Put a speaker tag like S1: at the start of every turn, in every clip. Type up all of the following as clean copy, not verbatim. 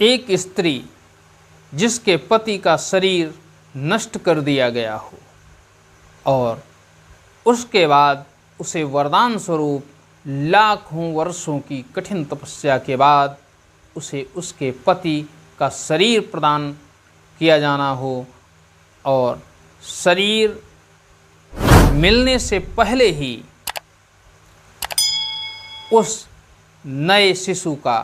S1: एक स्त्री जिसके पति का शरीर नष्ट कर दिया गया हो और उसके बाद उसे वरदान स्वरूप लाखों वर्षों की कठिन तपस्या के बाद उसे उसके पति का शरीर प्रदान किया जाना हो और शरीर मिलने से पहले ही उस नए शिशु का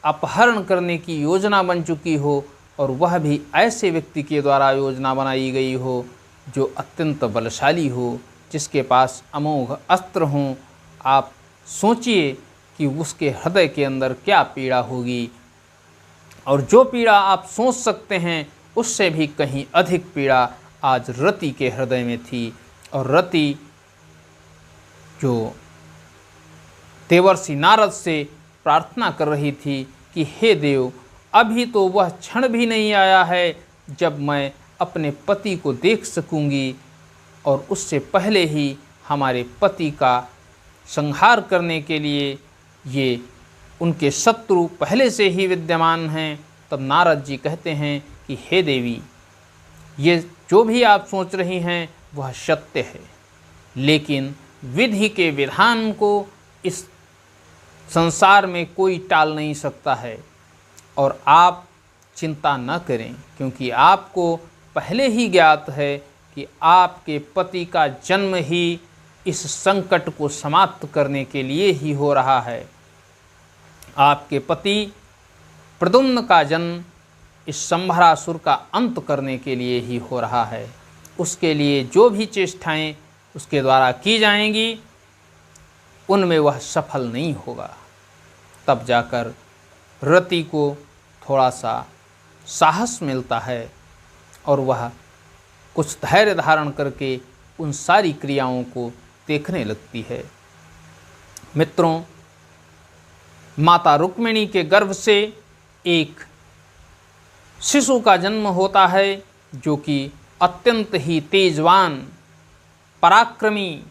S1: अपहरण करने की योजना बन चुकी हो और वह भी ऐसे व्यक्ति के द्वारा योजना बनाई गई हो जो अत्यंत बलशाली हो, जिसके पास अमोघ अस्त्र हों। आप सोचिए कि उसके हृदय के अंदर क्या पीड़ा होगी, और जो पीड़ा आप सोच सकते हैं उससे भी कहीं अधिक पीड़ा आज रति के हृदय में थी। और रति जो देवर्षि नारद से प्रार्थना कर रही थी कि हे देव, अभी तो वह क्षण भी नहीं आया है जब मैं अपने पति को देख सकूंगी, और उससे पहले ही हमारे पति का संहार करने के लिए ये उनके शत्रु पहले से ही विद्यमान हैं। तब नारद जी कहते हैं कि हे देवी, ये जो भी आप सोच रही हैं वह सत्य है, लेकिन विधि के विधान को इस संसार में कोई टाल नहीं सकता है। और आप चिंता न करें, क्योंकि आपको पहले ही ज्ञात है कि आपके पति का जन्म ही इस संकट को समाप्त करने के लिए ही हो रहा है। आपके पति प्रद्युम्न का जन्म इस संभरासुर का अंत करने के लिए ही हो रहा है। उसके लिए जो भी चेष्टाएं उसके द्वारा की जाएंगी उनमें वह सफल नहीं होगा। तब जाकर रति को थोड़ा सा साहस मिलता है और वह कुछ धैर्य धारण करके उन सारी क्रियाओं को देखने लगती है। मित्रों, माता रुक्मिणी के गर्भ से एक शिशु का जन्म होता है जो कि अत्यंत ही तेजवान, पराक्रमी,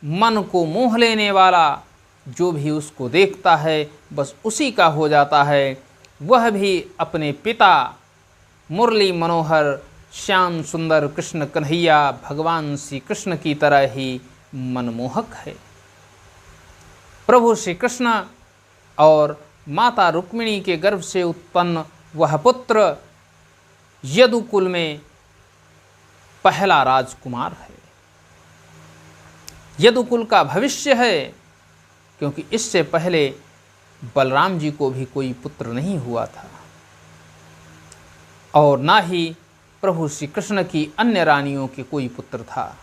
S1: मन को मोह लेने वाला, जो भी उसको देखता है बस उसी का हो जाता है। वह भी अपने पिता मुरली मनोहर श्याम सुंदर कृष्ण कन्हैया भगवान श्री कृष्ण की तरह ही मनमोहक है। प्रभु श्री कृष्ण और माता रुक्मिणी के गर्भ से उत्पन्न वह पुत्र यदुकुल में पहला राजकुमार है, यदुकुल का भविष्य है, क्योंकि इससे पहले बलराम जी को भी कोई पुत्र नहीं हुआ था और ना ही प्रभु श्री कृष्ण की अन्य रानियों के कोई पुत्र था।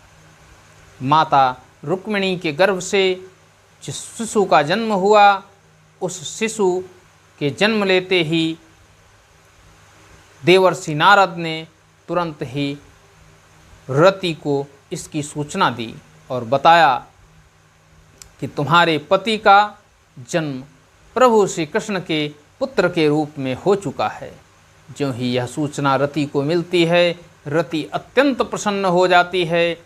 S1: माता रुक्मिणी के गर्भ से जिस शिशु का जन्म हुआ, उस शिशु के जन्म लेते ही देवर्षि नारद ने तुरंत ही रति को इसकी सूचना दी और बताया कि तुम्हारे पति का जन्म प्रभु श्री कृष्ण के पुत्र के रूप में हो चुका है। ज्यों ही यह सूचना रति को मिलती है, रति अत्यंत प्रसन्न हो जाती है।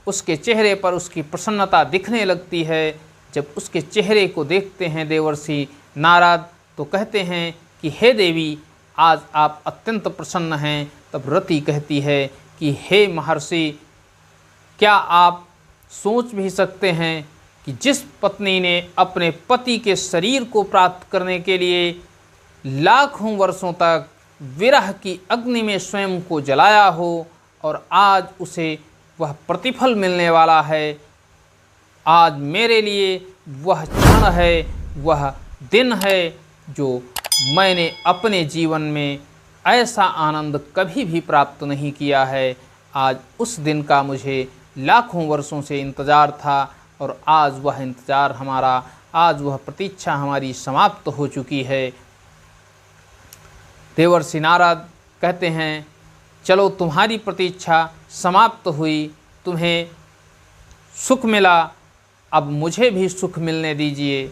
S1: उसके चेहरे पर उसकी प्रसन्नता दिखने लगती है। जब उसके चेहरे को देखते हैं देवर्षि नारद तो कहते हैं कि हे देवी, आज आप अत्यंत प्रसन्न हैं। तब रति कहती है कि हे महर्षि, क्या आप सोच भी सकते हैं कि जिस पत्नी ने अपने पति के शरीर को प्राप्त करने के लिए लाखों वर्षों तक विरह की अग्नि में स्वयं को जलाया हो और आज उसे वह प्रतिफल मिलने वाला है। आज मेरे लिए वह क्षण है, वह दिन है जो मैंने अपने जीवन में ऐसा आनंद कभी भी प्राप्त नहीं किया है। आज उस दिन का मुझे लाखों वर्षों से इंतज़ार था और आज वह इंतज़ार हमारा, आज वह प्रतीक्षा हमारी समाप्त हो चुकी है। देवर्षि नारद कहते हैं, चलो तुम्हारी प्रतीक्षा समाप्त हुई, तुम्हें सुख मिला, अब मुझे भी सुख मिलने दीजिए।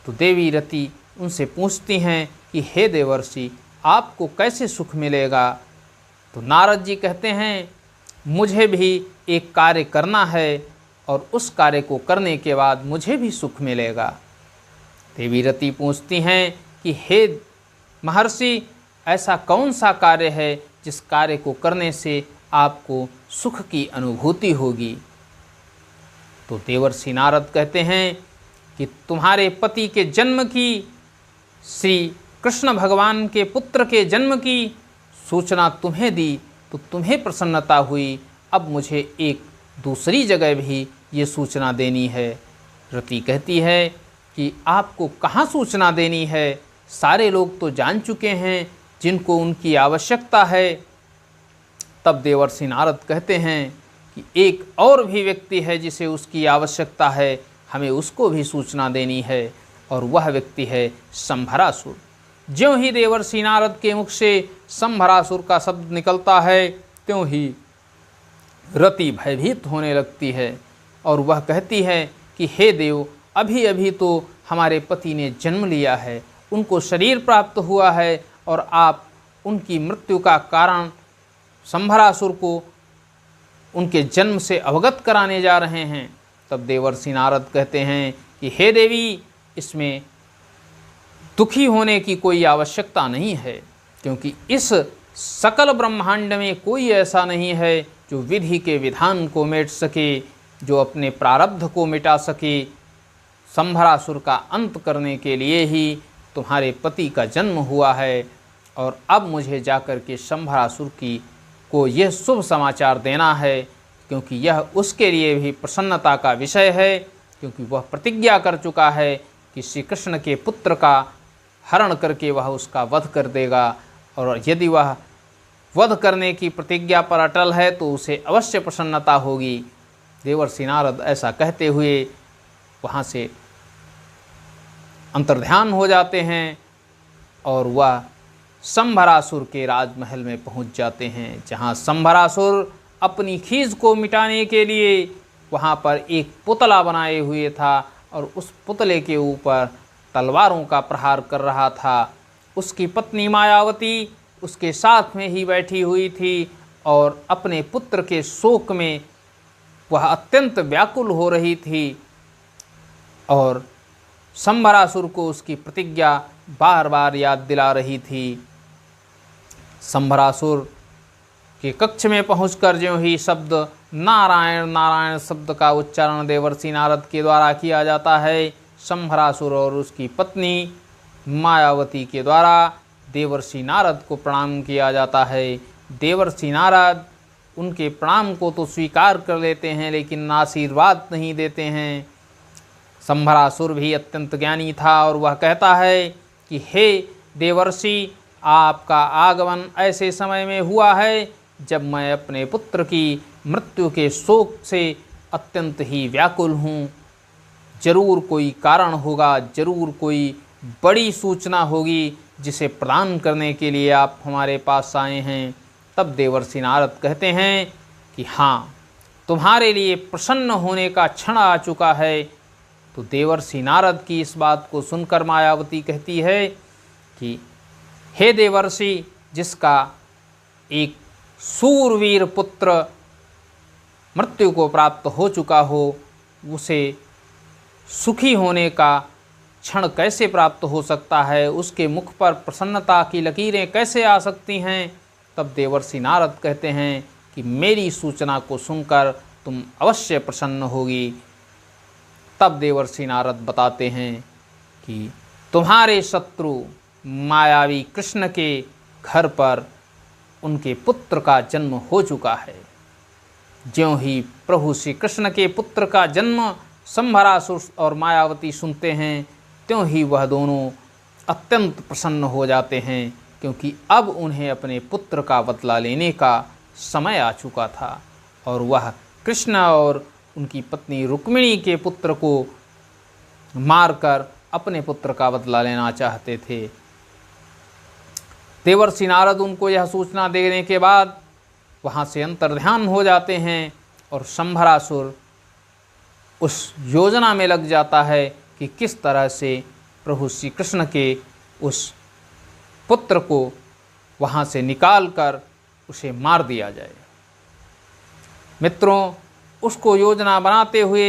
S1: तो देवी रति उनसे पूछती हैं कि हे देवर्षि, आपको कैसे सुख मिलेगा? तो नारद जी कहते हैं, मुझे भी एक कार्य करना है और उस कार्य को करने के बाद मुझे भी सुख मिलेगा। देवी रति पूछती हैं कि हे महर्षि, ऐसा कौन सा कार्य है जिस कार्य को करने से आपको सुख की अनुभूति होगी। तो देवर्षि नारद कहते हैं कि तुम्हारे पति के जन्म की, श्री कृष्ण भगवान के पुत्र के जन्म की सूचना तुम्हें दी तो तुम्हें प्रसन्नता हुई, अब मुझे एक दूसरी जगह भी ये सूचना देनी है। रति कहती है कि आपको कहाँ सूचना देनी है, सारे लोग तो जान चुके हैं जिनको उनकी आवश्यकता है। तब देवर्षि नारद कहते हैं कि एक और भी व्यक्ति है जिसे उसकी आवश्यकता है, हमें उसको भी सूचना देनी है, और वह व्यक्ति है संभरासुर। ज्यों ही देवर्षि नारद के मुख से संभरासुर का शब्द निकलता है त्यों ही रति भयभीत होने लगती है और वह कहती है कि हे देव, अभी अभी तो हमारे पति ने जन्म लिया है, उनको शरीर प्राप्त हुआ है और आप उनकी मृत्यु का कारण संभरासुर को उनके जन्म से अवगत कराने जा रहे हैं। तब देवर्षि नारद कहते हैं कि हे देवी, इसमें दुखी होने की कोई आवश्यकता नहीं है, क्योंकि इस सकल ब्रह्मांड में कोई ऐसा नहीं है जो विधि के विधान को मिट सके, जो अपने प्रारब्ध को मिटा सके। संभरासुर का अंत करने के लिए ही तुम्हारे पति का जन्म हुआ है, और अब मुझे जाकर के संभरासुर को यह शुभ समाचार देना है, क्योंकि यह उसके लिए भी प्रसन्नता का विषय है, क्योंकि वह प्रतिज्ञा कर चुका है कि श्री कृष्ण के पुत्र का हरण करके वह उसका वध कर देगा, और यदि वह वध करने की प्रतिज्ञा पर अटल है तो उसे अवश्य प्रसन्नता होगी। देवर्षि नारद ऐसा कहते हुए वहाँ से अंतर्ध्यान हो जाते हैं और वह संभरासुर के राजमहल में पहुँच जाते हैं, जहाँ संभरासुर अपनी खीज को मिटाने के लिए वहाँ पर एक पुतला बनाए हुए था और उस पुतले के ऊपर तलवारों का प्रहार कर रहा था। उसकी पत्नी मायावती उसके साथ में ही बैठी हुई थी और अपने पुत्र के शोक में वह अत्यंत व्याकुल हो रही थी और संभरासुर को उसकी प्रतिज्ञा बार बार याद दिला रही थी। संभरासुर के कक्ष में पहुंचकर ज्यों ही शब्द नारायण नारायण शब्द का उच्चारण देवर्षि नारद के द्वारा किया जाता है, संभरासुर और उसकी पत्नी मायावती के द्वारा देवर्षि नारद को प्रणाम किया जाता है। देवर्षि नारद उनके प्रणाम को तो स्वीकार कर लेते हैं, लेकिन आशीर्वाद नहीं देते हैं। संभरासुर भी अत्यंत ज्ञानी था और वह कहता है कि हे देवर्षि, आपका आगमन ऐसे समय में हुआ है जब मैं अपने पुत्र की मृत्यु के शोक से अत्यंत ही व्याकुल हूँ। जरूर कोई कारण होगा, जरूर कोई बड़ी सूचना होगी जिसे प्रदान करने के लिए आप हमारे पास आए हैं। तब देवर्षि नारद कहते हैं कि हाँ, तुम्हारे लिए प्रसन्न होने का क्षण आ चुका है। तो देवर्षि नारद की इस बात को सुनकर मायावती कहती है कि हे देवर्षि, जिसका एक सूरवीर पुत्र मृत्यु को प्राप्त हो चुका हो, उसे सुखी होने का क्षण कैसे प्राप्त हो सकता है, उसके मुख पर प्रसन्नता की लकीरें कैसे आ सकती हैं। तब देवर्षि नारद कहते हैं कि मेरी सूचना को सुनकर तुम अवश्य प्रसन्न होगी। तब देवर्षि नारद बताते हैं कि तुम्हारे शत्रु मायावी कृष्ण के घर पर उनके पुत्र का जन्म हो चुका है। ज्यों ही प्रभु श्री कृष्ण के पुत्र का जन्म संभरासुर और मायावती सुनते हैं, त्यों ही वह दोनों अत्यंत प्रसन्न हो जाते हैं, क्योंकि अब उन्हें अपने पुत्र का बदला लेने का समय आ चुका था और वह कृष्ण और उनकी पत्नी रुक्मिणी के पुत्र को मारकर अपने पुत्र का बदला लेना चाहते थे। देवर्षि नारद उनको यह सूचना देने के बाद वहाँ से अंतर्ध्यान हो जाते हैं और संभरासुर उस योजना में लग जाता है कि किस तरह से प्रभु श्री कृष्ण के उस पुत्र को वहाँ से निकाल कर उसे मार दिया जाए। मित्रों, उसको योजना बनाते हुए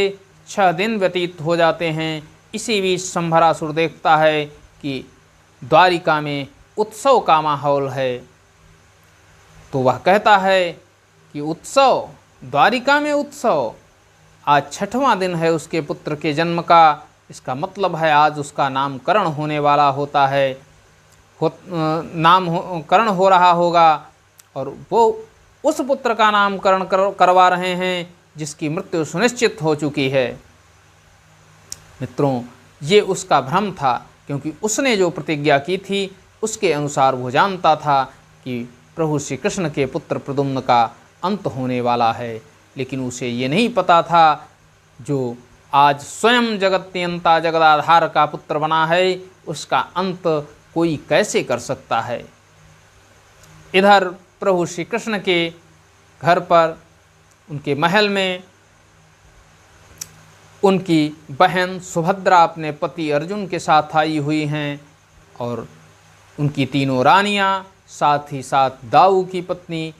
S1: 6 दिन व्यतीत हो जाते हैं। इसी बीच संभरासुर देखता है कि द्वारिका में उत्सव का माहौल है। तो वह कहता है कि उत्सव, द्वारिका में उत्सव, आज 6वां दिन है उसके पुत्र के जन्म का। इसका मतलब है आज उसका नामकरण होने वाला होता है, नामकरण हो रहा होगा, और वो उस पुत्र का नामकरण करवा रहे हैं जिसकी मृत्यु सुनिश्चित हो चुकी है। मित्रों, ये उसका भ्रम था, क्योंकि उसने जो प्रतिज्ञा की थी उसके अनुसार वो जानता था कि प्रभु श्री कृष्ण के पुत्र प्रद्युम्न का अंत होने वाला है। लेकिन उसे ये नहीं पता था जो आज स्वयं जगत्यंता जगदाधार का पुत्र बना है, उसका अंत कोई कैसे कर सकता है। इधर प्रभु श्री कृष्ण के घर पर, उनके महल में, उनकी बहन सुभद्रा अपने पति अर्जुन के साथ आई हुई हैं, और उनकी तीनों रानियां, साथ ही साथ दाऊ की पत्नी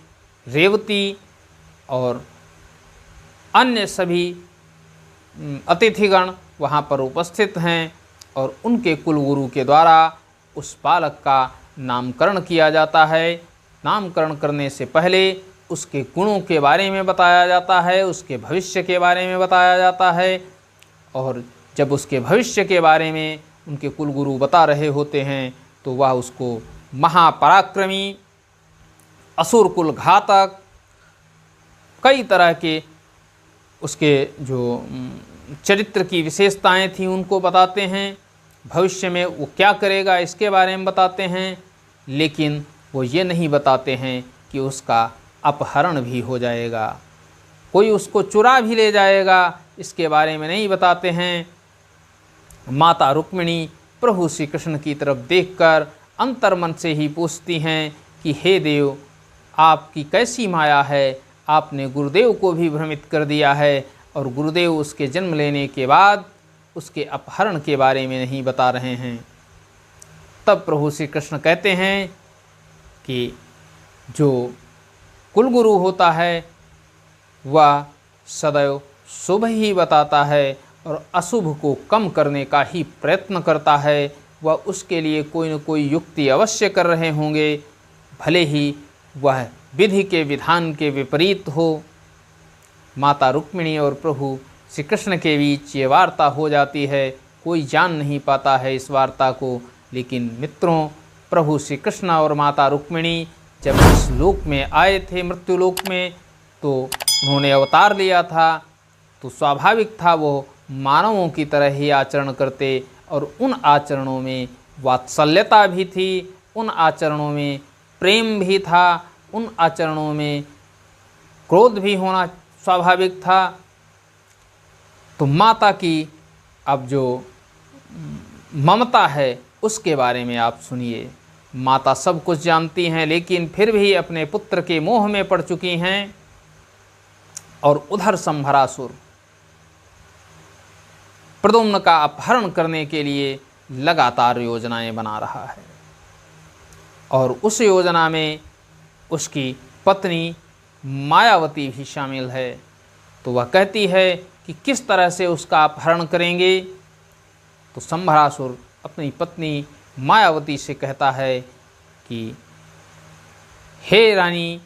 S1: रेवती और अन्य सभी अतिथिगण वहाँ पर उपस्थित हैं। और उनके कुलगुरु के द्वारा उस बालक का नामकरण किया जाता है। नामकरण करने से पहले उसके गुणों के बारे में बताया जाता है, उसके भविष्य के बारे में बताया जाता है। और जब उसके भविष्य के बारे में उनके कुलगुरु बता रहे होते हैं तो वह उसको महापराक्रमी, असुर कुल घातक, कई तरह के उसके जो चरित्र की विशेषताएं थीं उनको बताते हैं। भविष्य में वो क्या करेगा इसके बारे में बताते हैं, लेकिन वो ये नहीं बताते हैं कि उसका अपहरण भी हो जाएगा, कोई उसको चुरा भी ले जाएगा, इसके बारे में नहीं बताते हैं। माता रुक्मिणी प्रभु श्री कृष्ण की तरफ देखकर अंतर्मन से ही पूछती हैं कि हे देव, आपकी कैसी माया है, आपने गुरुदेव को भी भ्रमित कर दिया है, और गुरुदेव उसके जन्म लेने के बाद उसके अपहरण के बारे में नहीं बता रहे हैं। तब प्रभु श्री कृष्ण कहते हैं कि जो कुलगुरु होता है वह सदैव शुभ ही बताता है और अशुभ को कम करने का ही प्रयत्न करता है। वह उसके लिए कोई न कोई युक्ति अवश्य कर रहे होंगे, भले ही वह विधि के विधान के विपरीत हो। माता रुक्मिणी और प्रभु श्री कृष्ण के बीच ये वार्ता हो जाती है, कोई जान नहीं पाता है इस वार्ता को। लेकिन मित्रों, प्रभु श्री कृष्ण और माता रुक्मिणी जब इस लोक में आए थे, मृत्युलोक में, तो उन्होंने अवतार लिया था, तो स्वाभाविक था वो मानवों की तरह ही आचरण करते, और उन आचरणों में वात्सल्यता भी थी, उन आचरणों में प्रेम भी था, उन आचरणों में क्रोध भी होना स्वाभाविक था। तो माता की अब जो ममता है उसके बारे में आप सुनिए। माता सब कुछ जानती हैं, लेकिन फिर भी अपने पुत्र के मोह में पड़ चुकी हैं। और उधर संभरासुर प्रद्युम्न का अपहरण करने के लिए लगातार योजनाएं बना रहा है, और उस योजना में उसकी पत्नी मायावती भी शामिल है। तो वह कहती है कि किस तरह से उसका अपहरण करेंगे। तो संभरासुर अपनी पत्नी मायावती से कहता है कि हे रानी,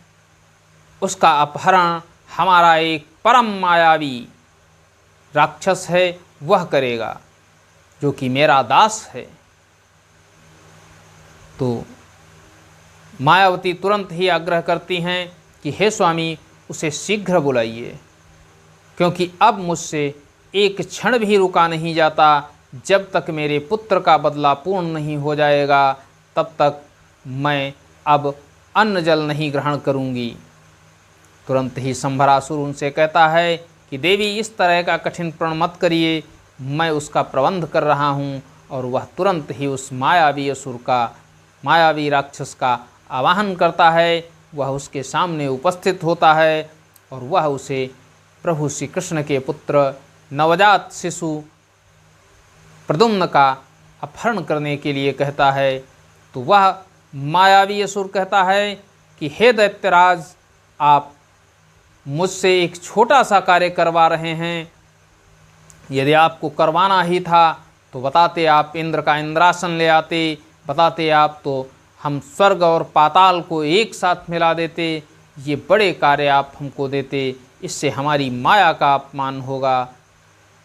S1: उसका अपहरण हमारा एक परम मायावी राक्षस है वह करेगा, जो कि मेरा दास है। तो मायावती तुरंत ही आग्रह करती हैं कि हे स्वामी, उसे शीघ्र बुलाइए, क्योंकि अब मुझसे एक क्षण भी रुका नहीं जाता। जब तक मेरे पुत्र का बदला पूर्ण नहीं हो जाएगा तब तक मैं अब अन्न जल नहीं ग्रहण करूंगी। तुरंत ही संभरासुर उनसे कहता है कि देवी, इस तरह का कठिन प्रण मत करिए, मैं उसका प्रबंध कर रहा हूँ। और वह तुरंत ही उस मायावी असुर का, मायावी राक्षस का आवाहन करता है। वह उसके सामने उपस्थित होता है और वह उसे प्रभु श्री कृष्ण के पुत्र नवजात शिशु प्रद्युम्न का अपहरण करने के लिए कहता है। तो वह मायावी असुर कहता है कि हे दैत्यराज, आप मुझसे एक छोटा सा कार्य करवा रहे हैं। यदि आपको करवाना ही था तो बताते, आप इंद्र का इंद्रासन ले आते, बताते आप तो हम स्वर्ग और पाताल को एक साथ मिला देते, ये बड़े कार्य आप हमको देते, इससे हमारी माया का अपमान होगा।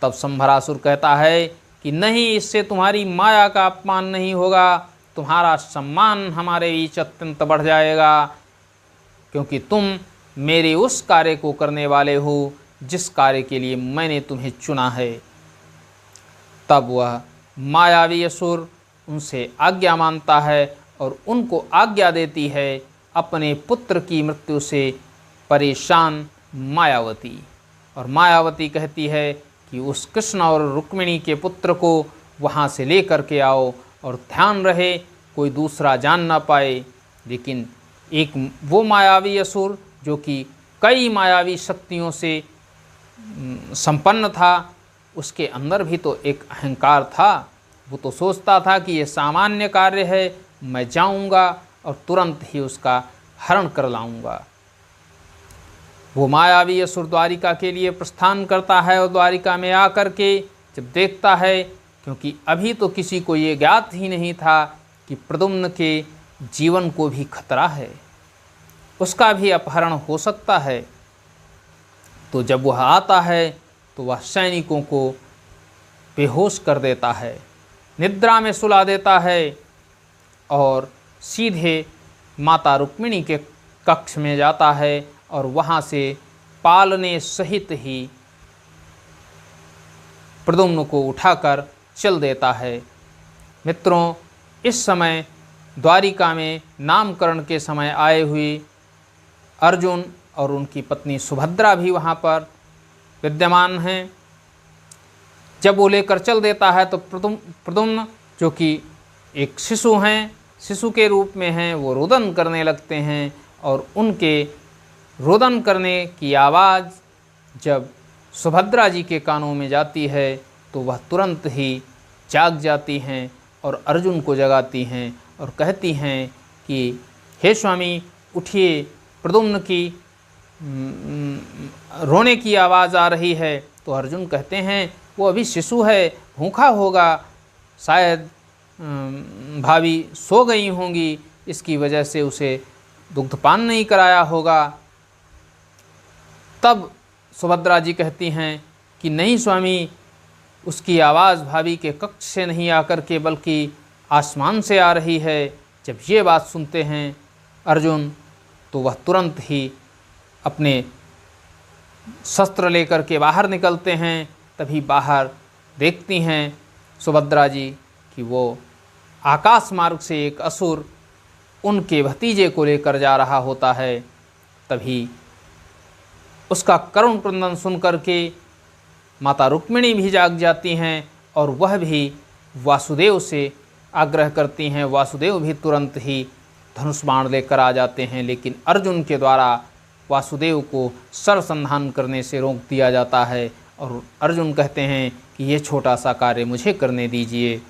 S1: तब संभरासुर कहता है कि नहीं, इससे तुम्हारी माया का अपमान नहीं होगा, तुम्हारा सम्मान हमारे बीच अत्यंत बढ़ जाएगा, क्योंकि तुम मेरे उस कार्य को करने वाले हो जिस कार्य के लिए मैंने तुम्हें चुना है। तब वह मायावी असुर उनसे आज्ञा मांगता है और उनको आज्ञा देती है अपने पुत्र की मृत्यु से परेशान मायावती। और मायावती कहती है कि उस कृष्ण और रुक्मिणी के पुत्र को वहाँ से लेकर के आओ और ध्यान रहे कोई दूसरा जान ना पाए। लेकिन एक वो मायावी असुर जो कि कई मायावी शक्तियों से संपन्न था, उसके अंदर भी तो एक अहंकार था। वो तो सोचता था कि ये सामान्य कार्य है, मैं जाऊंगा और तुरंत ही उसका हरण कर लाऊंगा। वो मायावी असुर द्वारिका के लिए प्रस्थान करता है और द्वारिका में आकर के जब देखता है, क्योंकि अभी तो किसी को ये ज्ञात ही नहीं था कि प्रद्युम्न के जीवन को भी खतरा है, उसका भी अपहरण हो सकता है। तो जब वह आता है तो वह सैनिकों को बेहोश कर देता है, निद्रा में सुला देता है और सीधे माता रुक्मिणी के कक्ष में जाता है और वहाँ से पालने सहित ही प्रद्युम्न को उठाकर चल देता है। मित्रों, इस समय द्वारिका में नामकरण के समय आए हुए अर्जुन और उनकी पत्नी सुभद्रा भी वहाँ पर विद्यमान हैं। जब वो लेकर चल देता है तो प्रद्युम्न, जो कि एक शिशु हैं, शिशु के रूप में हैं, वो रोदन करने लगते हैं और उनके रोदन करने की आवाज़ जब सुभद्रा जी के कानों में जाती है तो वह तुरंत ही जाग जाती हैं और अर्जुन को जगाती हैं और कहती हैं कि हे स्वामी उठिए, प्रद्युम्न की रोने की आवाज़ आ रही है। तो अर्जुन कहते हैं वो अभी शिशु है, भूखा होगा, शायद भाभी सो गई होंगी, इसकी वजह से उसे दुग्धपान नहीं कराया होगा। तब सुभद्रा जी कहती हैं कि नहीं स्वामी, उसकी आवाज़ भाभी के कक्ष से नहीं आकर के बल्कि आसमान से आ रही है। जब ये बात सुनते हैं अर्जुन तो वह तुरंत ही अपने शस्त्र लेकर के बाहर निकलते हैं। तभी बाहर देखती हैं सुभद्रा जी कि वो आकाश मार्ग से एक असुर उनके भतीजे को लेकर जा रहा होता है। तभी उसका करुण क्रंदन सुन करके माता रुक्मिणी भी जाग जाती हैं और वह भी वासुदेव से आग्रह करती हैं। वासुदेव भी तुरंत ही धनुष बाण लेकर आ जाते हैं, लेकिन अर्जुन के द्वारा वासुदेव को सरसंधान करने से रोक दिया जाता है और अर्जुन कहते हैं कि ये छोटा सा कार्य मुझे करने दीजिए।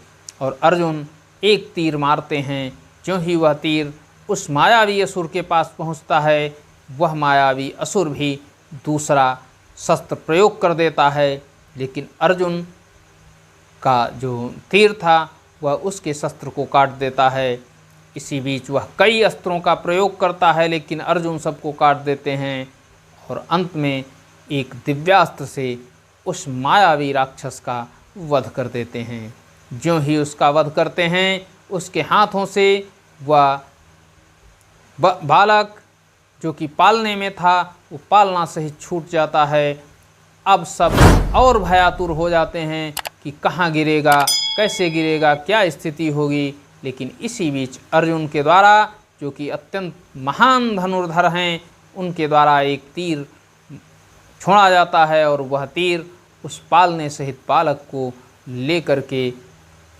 S1: और अर्जुन एक तीर मारते हैं। जो ही वह तीर उस मायावी असुर के पास पहुंचता है, वह मायावी असुर भी दूसरा शस्त्र प्रयोग कर देता है, लेकिन अर्जुन का जो तीर था वह उसके शस्त्र को काट देता है। इसी बीच वह कई अस्त्रों का प्रयोग करता है, लेकिन अर्जुन सबको काट देते हैं और अंत में एक दिव्यास्त्र से उस मायावी राक्षस का वध कर देते हैं। ज्यों ही उसका वध करते हैं, उसके हाथों से वह बालक जो कि पालने में था वो पालना सहित छूट जाता है। अब सब और भयातुर हो जाते हैं कि कहाँ गिरेगा, कैसे गिरेगा, क्या स्थिति होगी। लेकिन इसी बीच अर्जुन के द्वारा, जो कि अत्यंत महान धनुर्धर हैं, उनके द्वारा एक तीर छोड़ा जाता है और वह तीर उस पालने सहित बालक को लेकर के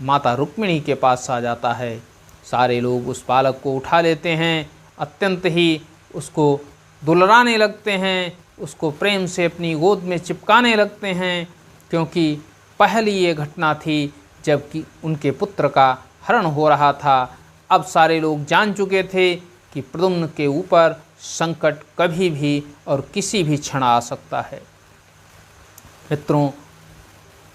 S1: माता रुक्मिणी के पास आ जाता है। सारे लोग उस बालक को उठा लेते हैं, अत्यंत ही उसको दुलराने लगते हैं, उसको प्रेम से अपनी गोद में चिपकाने लगते हैं, क्योंकि पहली ये घटना थी जबकि उनके पुत्र का हरण हो रहा था। अब सारे लोग जान चुके थे कि प्रद्युम्न के ऊपर संकट कभी भी और किसी भी क्षण आ सकता है। मित्रों,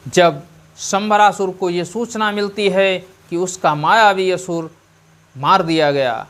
S1: जब संभरासुर को ये सूचना मिलती है कि उसका मायावी असुर मार दिया गया।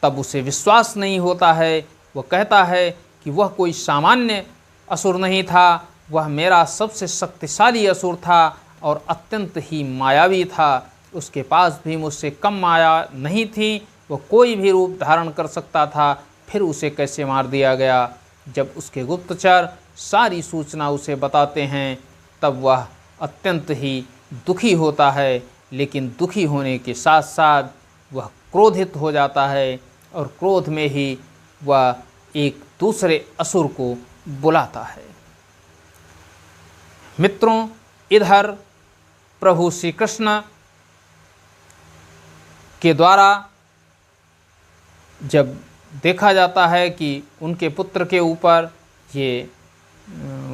S1: तब उसे विश्वास नहीं होता है। वह कहता है कि वह कोई सामान्य असुर नहीं था, वह मेरा सबसे शक्तिशाली असुर था और अत्यंत ही मायावी था। उसके पास भी मुझसे कम माया नहीं थी, वह कोई भी रूप धारण कर सकता था। फिर उसे कैसे मार दिया गया? जब उसके गुप्तचर सारी सूचना उसे बताते हैं तब वह अत्यंत ही दुखी होता है, लेकिन दुखी होने के साथ साथ वह क्रोधित हो जाता है और क्रोध में ही वह एक दूसरे असुर को बुलाता है। मित्रों, इधर प्रभु श्री कृष्ण के द्वारा जब देखा जाता है कि उनके पुत्र के ऊपर ये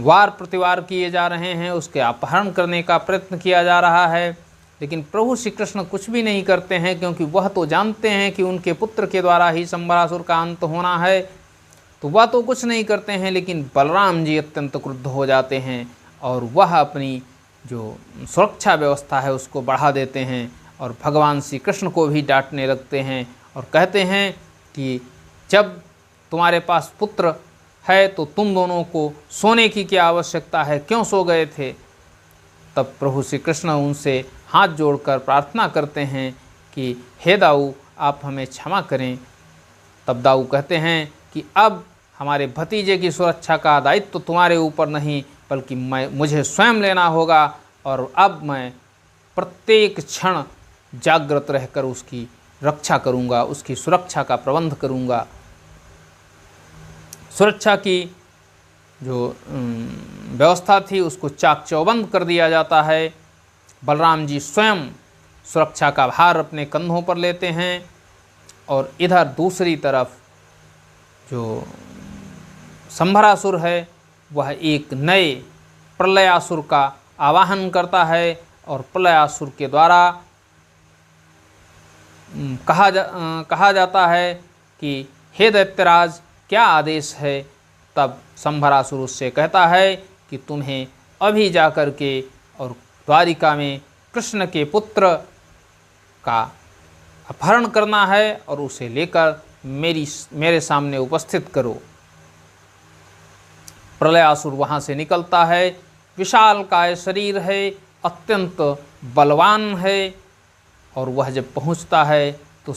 S1: वार प्रतिवार किए जा रहे हैं, उसके अपहरण करने का प्रयत्न किया जा रहा है, लेकिन प्रभु श्री कृष्ण कुछ भी नहीं करते हैं, क्योंकि वह तो जानते हैं कि उनके पुत्र के द्वारा ही संबरासुर का अंत होना है, तो वह तो कुछ नहीं करते हैं। लेकिन बलराम जी अत्यंत क्रुद्ध हो जाते हैं और वह अपनी जो सुरक्षा व्यवस्था है उसको बढ़ा देते हैं और भगवान श्री कृष्ण को भी डांटने लगते हैं और कहते हैं कि जब तुम्हारे पास पुत्र है तो तुम दोनों को सोने की क्या आवश्यकता है, क्यों सो गए थे? तब प्रभु श्री कृष्ण उनसे हाथ जोड़कर प्रार्थना करते हैं कि हे दाऊ, आप हमें क्षमा करें। तब दाऊ कहते हैं कि अब हमारे भतीजे की सुरक्षा का दायित्व तो तुम्हारे ऊपर नहीं, बल्कि मुझे स्वयं लेना होगा, और अब मैं प्रत्येक क्षण जागृत रहकर उसकी रक्षा करूंगा, उसकी सुरक्षा का प्रबंध करूंगा। सुरक्षा की जो व्यवस्था थी उसको चाक चौबंद कर दिया जाता है। बलराम जी स्वयं सुरक्षा का भार अपने कंधों पर लेते हैं और इधर दूसरी तरफ जो संभरासुर है वह एक नए प्रलयासुर का आवाहन करता है और प्रलयासुर के द्वारा कहा जाता है कि हे दैत्यराज, क्या आदेश है? तब संभरासुर उससे कहता है कि तुम्हें अभी जाकर के और द्वारिका में कृष्ण के पुत्र का अपहरण करना है और उसे लेकर मेरे सामने उपस्थित करो। प्रलयासुर वहाँ से निकलता है, विशालकाय शरीर है, अत्यंत बलवान है, और वह जब पहुँचता है तो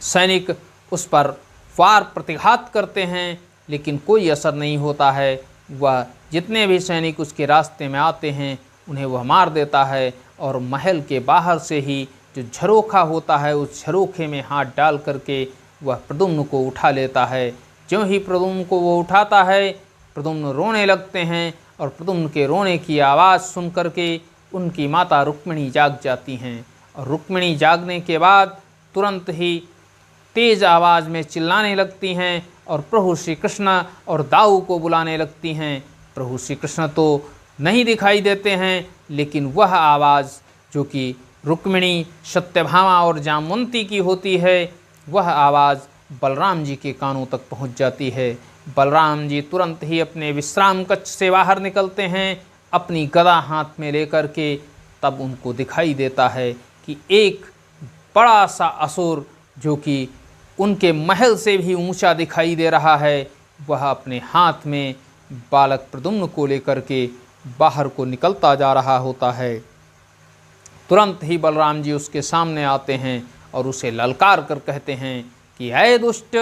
S1: सैनिक उस पर वार प्रतिघात करते हैं, लेकिन कोई असर नहीं होता है। वह जितने भी सैनिक उसके रास्ते में आते हैं उन्हें वह मार देता है और महल के बाहर से ही जो झरोखा होता है उस झरोखे में हाथ डाल करके वह प्रद्युम्न को उठा लेता है। ज्यों ही प्रद्युम्न को वो उठाता है, प्रद्युम्न रोने लगते हैं और प्रद्युम्न के रोने की आवाज़ सुन करके उनकी माता रुक्मिणी जाग जाती हैं, और रुक्मिणी जागने के बाद तुरंत ही तेज आवाज़ में चिल्लाने लगती हैं और प्रभु श्री कृष्ण और दाऊ को बुलाने लगती हैं। प्रभु श्री कृष्ण तो नहीं दिखाई देते हैं, लेकिन वह आवाज़ जो कि रुक्मिणी, सत्यभामा और जामवंती की होती है, वह आवाज़ बलराम जी के कानों तक पहुंच जाती है। बलराम जी तुरंत ही अपने विश्राम कक्ष से बाहर निकलते हैं, अपनी गदा हाथ में लेकर के। तब उनको दिखाई देता है कि एक बड़ा सा असुर जो कि उनके महल से भी ऊंचा दिखाई दे रहा है, वह अपने हाथ में बालक प्रद्युम्न को लेकर के बाहर को निकलता जा रहा होता है। तुरंत ही बलराम जी उसके सामने आते हैं और उसे ललकार कर कहते हैं कि ऐ दुष्ट,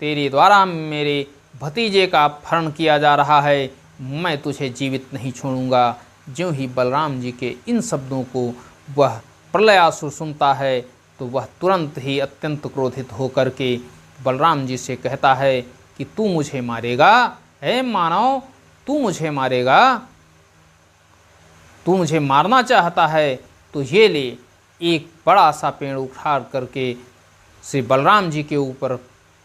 S1: तेरे द्वारा मेरे भतीजे का अपहरण किया जा रहा है, मैं तुझे जीवित नहीं छोड़ूंगा। ज्यों ही बलराम जी के इन शब्दों को वह प्रलयासुर सुनता है तो वह तुरंत ही अत्यंत क्रोधित होकर के बलराम जी से कहता है कि तू मुझे मारेगा? हे मानव, तू मुझे मारेगा? तू मुझे मारना चाहता है तो ये ले। एक बड़ा सा पेड़ उठा करके श्री बलराम जी के ऊपर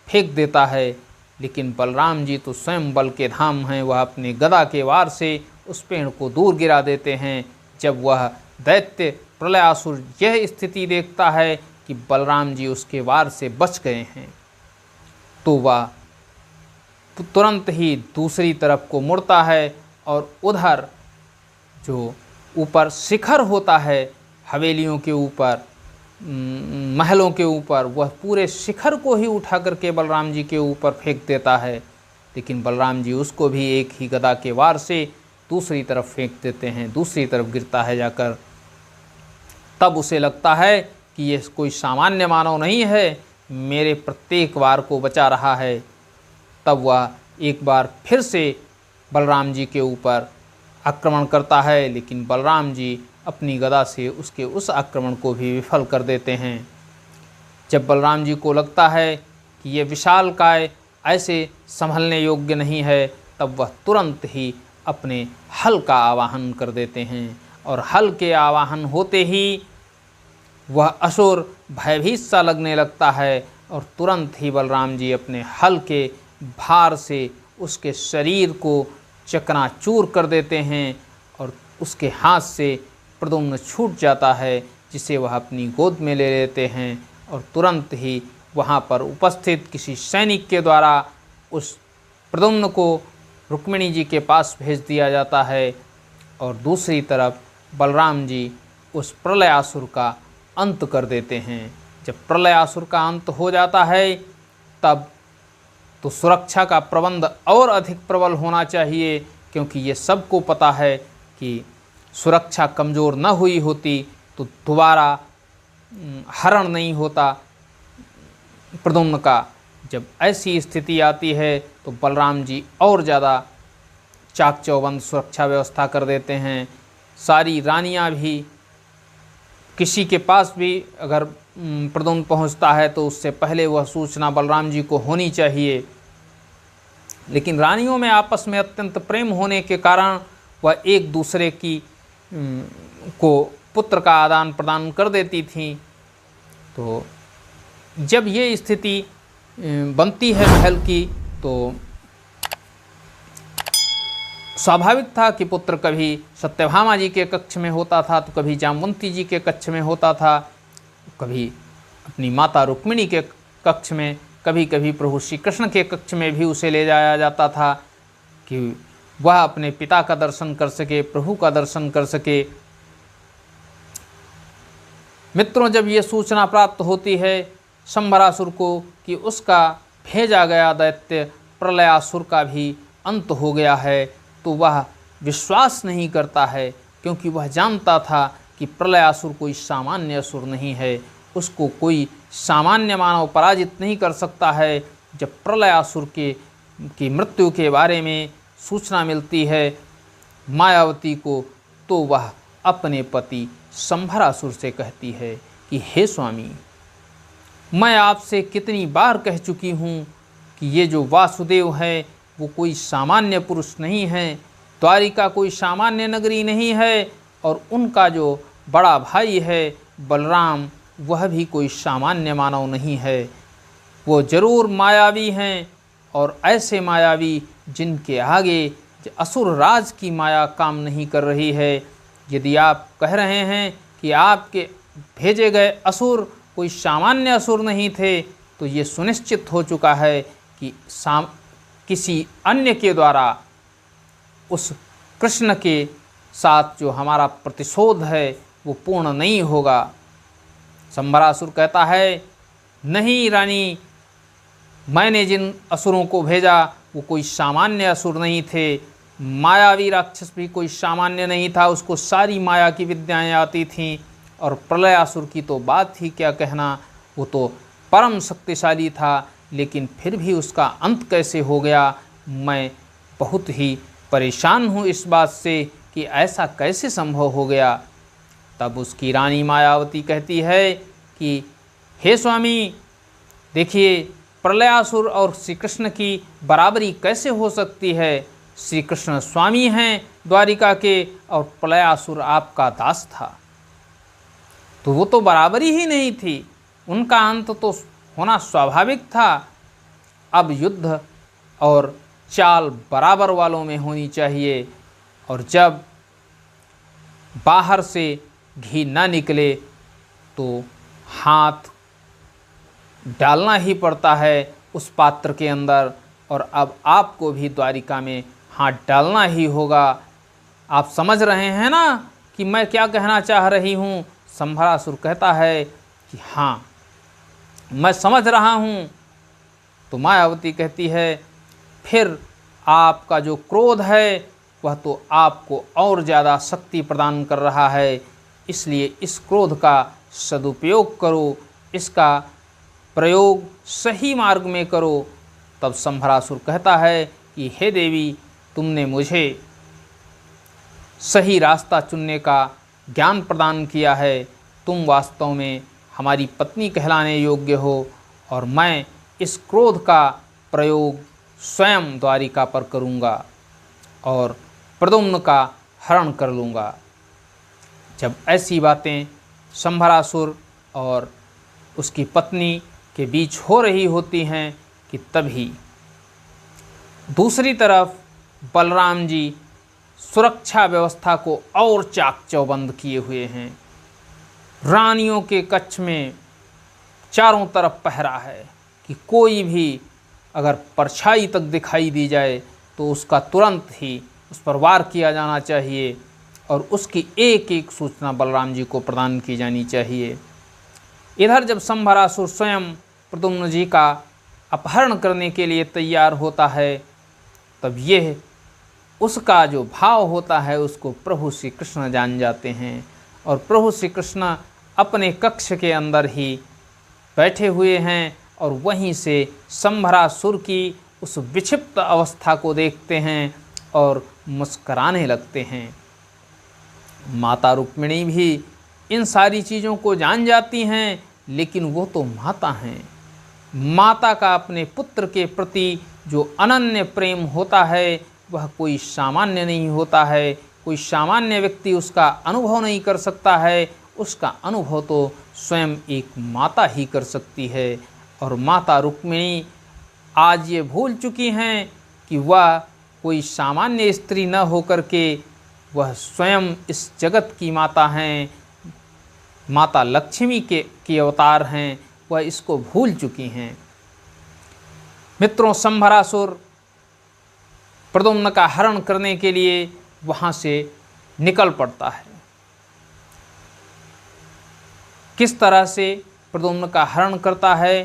S1: फेंक देता है, लेकिन बलराम जी तो स्वयं बल के धाम हैं, वह अपने गदा के वार से उस पेड़ को दूर गिरा देते हैं। जब वह दैत्य प्रलयासुर यह स्थिति देखता है कि बलराम जी उसके वार से बच गए हैं, तो वह तुरंत ही दूसरी तरफ को मुड़ता है और उधर जो ऊपर शिखर होता है हवेलियों के ऊपर, महलों के ऊपर, वह पूरे शिखर को ही उठा करके बलराम जी के ऊपर फेंक देता है, लेकिन बलराम जी उसको भी एक ही गदा के वार से दूसरी तरफ फेंक देते हैं, दूसरी तरफ गिरता है जाकर। तब उसे लगता है कि ये कोई सामान्य मानव नहीं है, मेरे प्रत्येक वार को बचा रहा है। तब वह एक बार फिर से बलराम जी के ऊपर आक्रमण करता है, लेकिन बलराम जी अपनी गदा से उसके उस आक्रमण को भी विफल कर देते हैं। जब बलराम जी को लगता है कि ये विशालकाय ऐसे संभलने योग्य नहीं है, तब वह तुरंत ही अपने हल का आवाहन कर देते हैं, और हल के आवाहन होते ही वह असुर भयभीत सा लगने लगता है, और तुरंत ही बलराम जी अपने हल के भार से उसके शरीर को चकनाचूर कर देते हैं, और उसके हाथ से प्रद्युम्न छूट जाता है, जिसे वह अपनी गोद में ले लेते हैं, और तुरंत ही वहाँ पर उपस्थित किसी सैनिक के द्वारा उस प्रद्युम्न को रुक्मिणी जी के पास भेज दिया जाता है। और दूसरी तरफ बलराम जी उस प्रलयासुर का अंत कर देते हैं। जब प्रलयासुर का अंत हो जाता है, तब तो सुरक्षा का प्रबंध और अधिक प्रबल होना चाहिए, क्योंकि ये सबको पता है कि सुरक्षा कमज़ोर न हुई होती तो दोबारा हरण नहीं होता प्रद्युम्न का। जब ऐसी स्थिति आती है तो बलराम जी और ज़्यादा चाक चौबंद सुरक्षा व्यवस्था कर देते हैं। सारी रानियां भी, किसी के पास भी अगर प्रद्युम्न पहुंचता है तो उससे पहले वह सूचना बलराम जी को होनी चाहिए। लेकिन रानियों में आपस में अत्यंत प्रेम होने के कारण वह एक दूसरे की को पुत्र का आदान प्रदान कर देती थीं। तो जब ये स्थिति बनती है महल की, तो स्वाभाविक था कि पुत्र कभी सत्यभामा जी के कक्ष में होता था, तो कभी जामवंती जी के कक्ष में होता था, कभी अपनी माता रुक्मिणी के कक्ष में, कभी कभी प्रभु श्री कृष्ण के कक्ष में भी उसे ले जाया जाता था कि वह अपने पिता का दर्शन कर सके, प्रभु का दर्शन कर सके। मित्रों, जब ये सूचना प्राप्त होती है शंबरासुर को कि उसका भेजा गया दैत्य प्रलयासुर का भी अंत हो गया है, तो वह विश्वास नहीं करता है, क्योंकि वह जानता था कि प्रलयासुर कोई सामान्य असुर नहीं है, उसको कोई सामान्य मानव पराजित नहीं कर सकता है। जब प्रलयासुर की मृत्यु के बारे में सूचना मिलती है मायावती को, तो वह अपने पति शंभरासुर से कहती है कि हे स्वामी, मैं आपसे कितनी बार कह चुकी हूँ कि ये जो वासुदेव है वो कोई सामान्य पुरुष नहीं है, द्वारिका कोई सामान्य नगरी नहीं है, और उनका जो बड़ा भाई है बलराम, वह भी कोई सामान्य मानव नहीं है। वो जरूर मायावी हैं, और ऐसे मायावी जिनके आगे असुर राज की माया काम नहीं कर रही है। यदि आप कह रहे हैं कि आपके भेजे गए असुर कोई सामान्य असुर नहीं थे, तो ये सुनिश्चित हो चुका है कि किसी अन्य के द्वारा उस कृष्ण के साथ जो हमारा प्रतिशोध है वो पूर्ण नहीं होगा। शंबरासुर कहता है, नहीं रानी, मैंने जिन असुरों को भेजा वो कोई सामान्य असुर नहीं थे। मायावी राक्षस भी कोई सामान्य नहीं था, उसको सारी माया की विद्याएं आती थीं, और प्रलयासुर की तो बात ही क्या कहना, वो तो परम शक्तिशाली था, लेकिन फिर भी उसका अंत कैसे हो गया, मैं बहुत ही परेशान हूँ इस बात से कि ऐसा कैसे संभव हो गया। तब उसकी रानी मायावती कहती है कि हे स्वामी, देखिए, प्रलयासुर और श्री कृष्ण की बराबरी कैसे हो सकती है। श्री कृष्ण स्वामी हैं द्वारिका के, और प्रलयासुर आपका दास था, तो वो तो बराबरी ही नहीं थी, उनका अंत तो होना स्वाभाविक था। अब युद्ध और चाल बराबर वालों में होनी चाहिए, और जब बाहर से घी ना निकले तो हाथ डालना ही पड़ता है उस पात्र के अंदर, और अब आपको भी द्वारिका में हाथ डालना ही होगा। आप समझ रहे हैं ना कि मैं क्या कहना चाह रही हूँ। शंभरासुर कहता है कि हाँ मैं समझ रहा हूँ। तो मायावती कहती है फिर आपका जो क्रोध है वह तो आपको और ज़्यादा शक्ति प्रदान कर रहा है, इसलिए इस क्रोध का सदुपयोग करो, इसका प्रयोग सही मार्ग में करो। तब संभरासुर कहता है कि हे देवी, तुमने मुझे सही रास्ता चुनने का ज्ञान प्रदान किया है, तुम वास्तव में हमारी पत्नी कहलाने योग्य हो, और मैं इस क्रोध का प्रयोग स्वयं द्वारिका पर करूँगा और प्रद्युम्न का हरण कर लूँगा। जब ऐसी बातें संभरासुर और उसकी पत्नी के बीच हो रही होती हैं कि तभी दूसरी तरफ बलराम जी सुरक्षा व्यवस्था को और चाक चौबंद किए हुए हैं। रानियों के कक्ष में चारों तरफ पहरा है कि कोई भी अगर परछाई तक दिखाई दी जाए तो उसका तुरंत ही उस पर वार किया जाना चाहिए और उसकी एक एक सूचना बलराम जी को प्रदान की जानी चाहिए। इधर जब संभरासुर स्वयं प्रद्युम्न जी का अपहरण करने के लिए तैयार होता है, तब यह उसका जो भाव होता है उसको प्रभु श्री कृष्ण जान जाते हैं, और प्रभु श्री कृष्ण अपने कक्ष के अंदर ही बैठे हुए हैं और वहीं से संभरासुर की उस विक्षिप्त अवस्था को देखते हैं और मुस्कराने लगते हैं। माता रुक्मिणी भी इन सारी चीज़ों को जान जाती हैं, लेकिन वो तो माता हैं। माता का अपने पुत्र के प्रति जो अनन्य प्रेम होता है वह कोई सामान्य नहीं होता है, कोई सामान्य व्यक्ति उसका अनुभव नहीं कर सकता है, उसका अनुभव तो स्वयं एक माता ही कर सकती है। और माता रुक्मिणी आज ये भूल चुकी हैं कि वह कोई सामान्य स्त्री न होकर के वह स्वयं इस जगत की माता हैं, माता लक्ष्मी के अवतार हैं, वह इसको भूल चुकी हैं। मित्रों, संभरासुर प्रद्युम्न का हरण करने के लिए वहाँ से निकल पड़ता है। किस तरह से प्रद्युम्न का हरण करता है?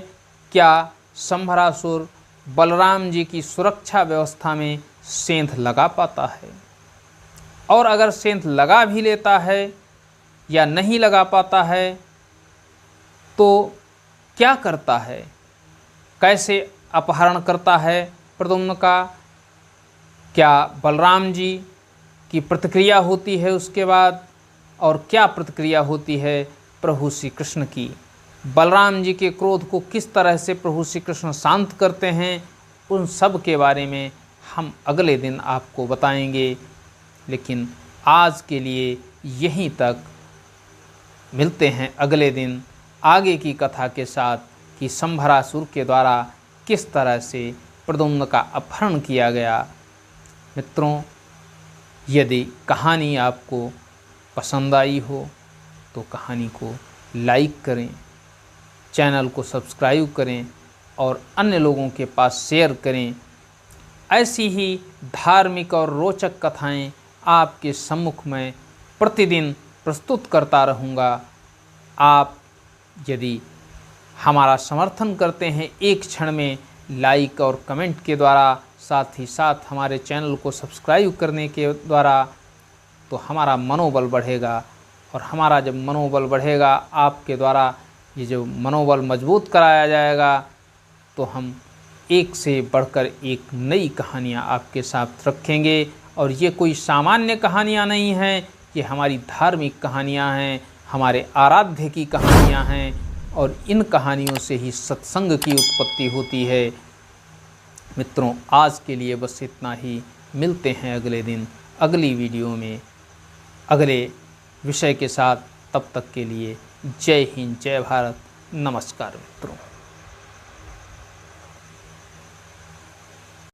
S1: क्या संभरासुर बलराम जी की सुरक्षा व्यवस्था में सेंध लगा पाता है? और अगर सेंध लगा भी लेता है या नहीं लगा पाता है तो क्या करता है? कैसे अपहरण करता है प्रद्युम्न का? क्या बलराम जी की प्रतिक्रिया होती है उसके बाद, और क्या प्रतिक्रिया होती है प्रभु श्री कृष्ण की? बलराम जी के क्रोध को किस तरह से प्रभु श्री कृष्ण शांत करते हैं, उन सब के बारे में हम अगले दिन आपको बताएंगे। लेकिन आज के लिए यहीं तक, मिलते हैं अगले दिन आगे की कथा के साथ कि संभरासुर के द्वारा किस तरह से प्रद्युम्न का अपहरण किया गया। मित्रों, यदि कहानी आपको पसंद आई हो तो कहानी को लाइक करें, चैनल को सब्सक्राइब करें और अन्य लोगों के पास शेयर करें। ऐसी ही धार्मिक और रोचक कथाएं आपके सम्मुख में प्रतिदिन प्रस्तुत करता रहूँगा। आप यदि हमारा समर्थन करते हैं एक क्षण में लाइक और कमेंट के द्वारा, साथ ही साथ हमारे चैनल को सब्सक्राइब करने के द्वारा, तो हमारा मनोबल बढ़ेगा। और हमारा जब मनोबल बढ़ेगा, आपके द्वारा ये जो मनोबल मजबूत कराया जाएगा, तो हम एक से बढ़कर एक नई कहानियाँ आपके साथ रखेंगे। और ये कोई सामान्य कहानियाँ नहीं हैं, ये हमारी धार्मिक कहानियाँ हैं, हमारे आराध्य की कहानियाँ हैं, और इन कहानियों से ही सत्संग की उत्पत्ति होती है। मित्रों, आज के लिए बस इतना ही। मिलते हैं अगले दिन अगली वीडियो में अगले विषय के साथ। तब तक के लिए जय हिंद, जय भारत, नमस्कार मित्रों।